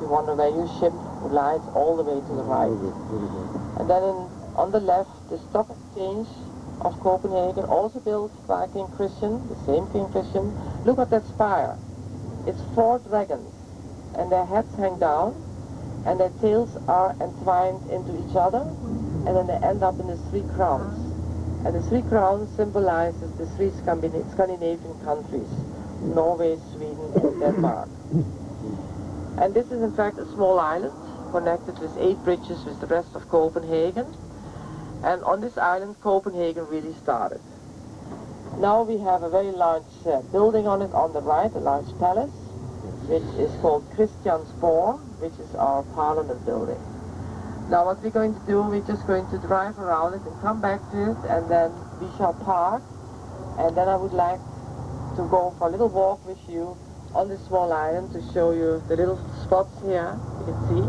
you wonder where you ship lights all the way to the right. And then on the left, the stock exchange of Copenhagen, also built by King Christian, the same King Christian. Look at that spire. It's 4 dragons, and their heads hang down, and their tails are entwined into each other, and then they end up in the 3 crowns. And the 3 crowns symbolizes the 3 Scandinavian countries, Norway, Sweden, and Denmark. And this is in fact a small island, connected with 8 bridges with the rest of Copenhagen. And on this island, Copenhagen really started. Now we have a very large building on it on the right, a large palace, which is called Christiansborg, which is our parliament building. Now what we're going to do, we're just going to drive around it and come back to it, and then we shall park, and then I would like to go for a little walk with you on this small island to show you the little spots here, you can see.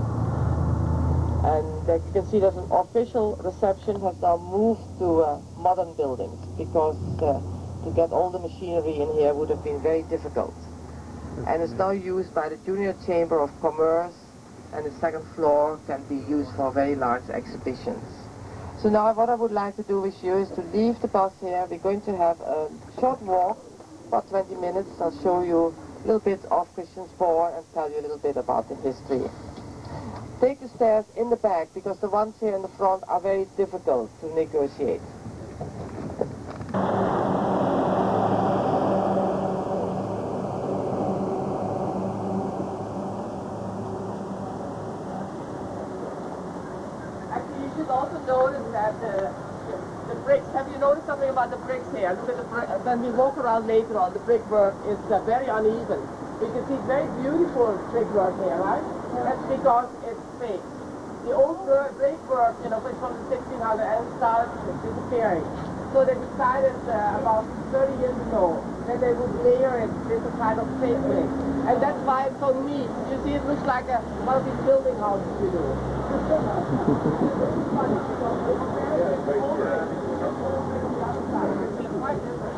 And you can see there's an official reception has now moved to modern buildings, because to get all the machinery in here would have been very difficult. And it's now used by the Junior Chamber of Commerce, and the 2nd floor can be used for very large exhibitions. So now what I would like to do with you is to leave the bus here. We're going to have a short walk, about 20 minutes. I'll show you a little bit of Christiansborg and tell you a little bit about the history. Take the stairs in the back, because the ones here in the front are very difficult to negotiate. Actually, you should also notice that the bricks, have you noticed something about the bricks here? Look at the when we walk around later on, the brickwork is very uneven. You can see very beautiful brickwork here, right? That's because it's fake. The old brickwork, you know, which from the 1600s and started disappearing. So they decided about 30 years ago that they would layer it with a kind of fake brick. And that's why it's so neat. You see, it looks like one of these building houses we do. It's funny because it's very old. It's quite different.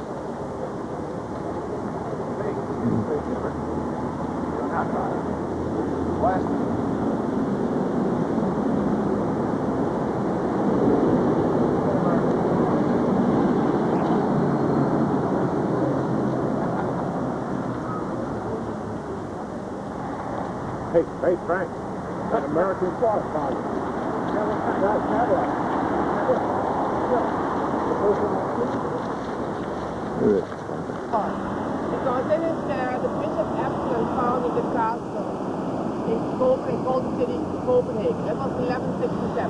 Hey, Frank, that American cross body. That Cadillac. Because it is the Bishop Absalon founded the castle in Copenhagen, called the city Copenhagen. That was 1167.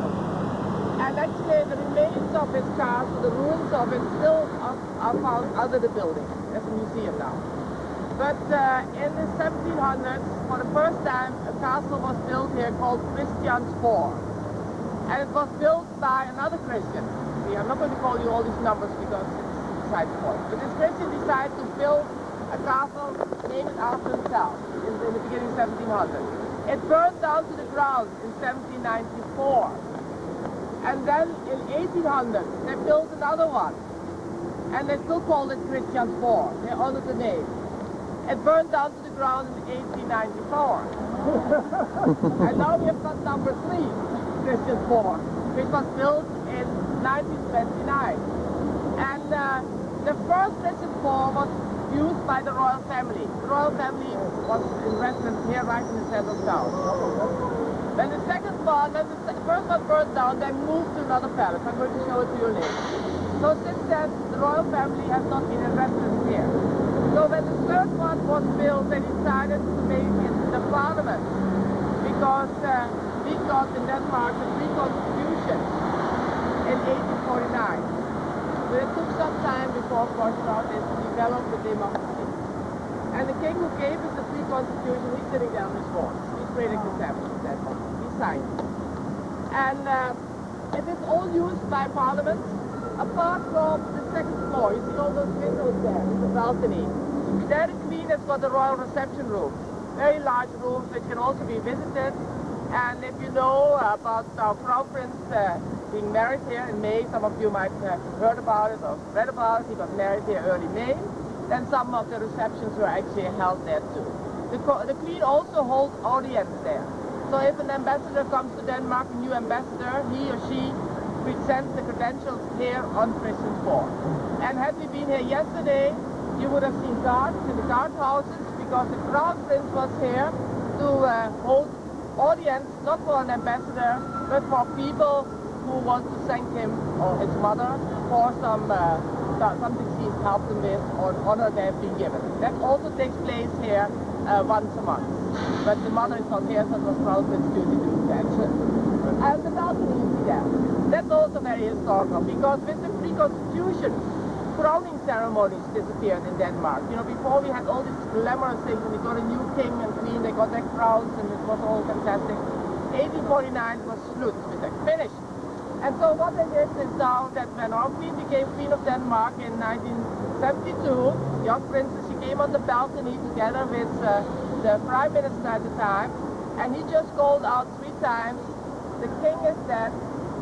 And actually the remains of his castle, the ruins of it, still are found under the building. There's a museum now. But in the 1700s, for the first time, a castle was built here called Christiansborg. And it was built by another Christian. I'm not going to call you all these numbers because it's beside the point. But this Christian decided to build a castle named after himself in the beginning of 1700s. It burned down to the ground in 1794. And then in 1800, they built another one. And they still called it Christiansborg. They honored the name. It burned down to the ground in 1894. And now we have got number 3, Christiansborg, which was built in 1929. And the first Christiansborg was used by the royal family. The royal family was in residence here right in the center of town. When the second one, when the first one burned down, they moved to another palace. I'm going to show it to you later. So since then, the royal family has not been in residence here. So when the third one was built, they decided to make it the parliament, because we got in Denmark the free constitution in 1849. But it took some time before, of course, they developed the democracy. And the king who gave us the free constitution, he's sitting down in his horse. He's Frederick VII, that one. He signed it. And it is all used by parliament, apart from the 2nd floor. You see all those windows there, the balcony. There the Queen has got the royal reception rooms, very large rooms which can also be visited. And if you know about our Crown Prince being married here in May, some of you might have heard about it or read about it. He got married here early May. Then some of the receptions were actually held there too. The Queen also holds audience there. So if an ambassador comes to Denmark, a new ambassador, he or she presents the credentials here on Christian 4. And had we been here yesterday, you would have seen guards in the guard houses because the Crown Prince was here to hold audience, not for an ambassador, but for people who want to thank him or his mother for something she's helped them with or an honor they have been given. That also takes place here once a month. But the mother is not here, so it was Crown Prince duty to do that. And the balcony you see there. That's also very historical because with the pre-constitution, crowning ceremonies disappeared in Denmark. You know, before we had all these glamorous things, and we got a new king and queen, they got their crowns, and it was all fantastic. 1849 was slut, finished. And so what they did is now that when our queen became Queen of Denmark in 1972, young princess, she came on the balcony together with the Prime Minister at the time, and he just called out 3 times, "The king is dead,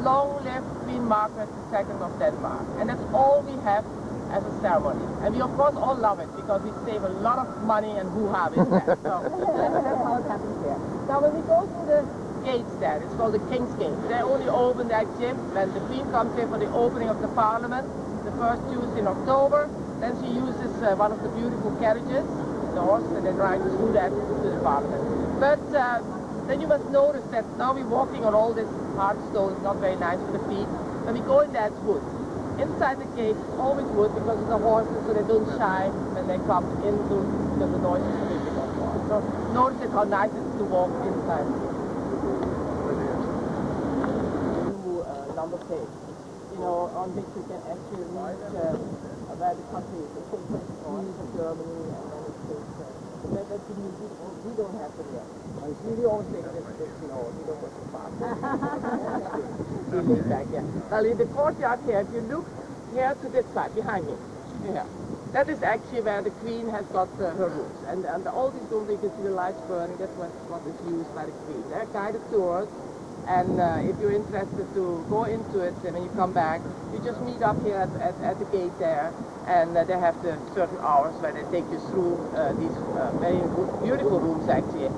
long live Queen Margaret II of Denmark." And that's all we have as a ceremony. And we of course all love it because we save a lot of money and hoo-ha with that. So that's how it happens here. Now when we go through the gates there, it's called the King's Gate. They only open that gym when the Queen comes here for the opening of the Parliament, the first Tuesday in October. Then she uses one of the beautiful carriages, the horse, and they drive through that to the Parliament. But then you must notice that now we're walking on all this hard stone, it's not very nice for the feet. When we go in there, it's wood. Inside the gate, it's always wood because of the horses, so they don't shine when they come into the noise is too difficult for us. So notice it how nice it is to walk inside. Number page, you know, on which you can actually reach where the country is. It takes Greece and Germany, and then it takes that's the new we don't have them yet. We always think this, you know, we don't go so fast. Back, yeah. Now in the courtyard here, if you look here to this side, behind me, here, that is actually where the Queen has got her rooms. And all these rooms, you can see the lights burning, that's what is used by the Queen. They're guided tours. And if you're interested to go into it, and when you come back, you just meet up here at the gate there, and they have the certain hours where they take you through these very beautiful rooms actually.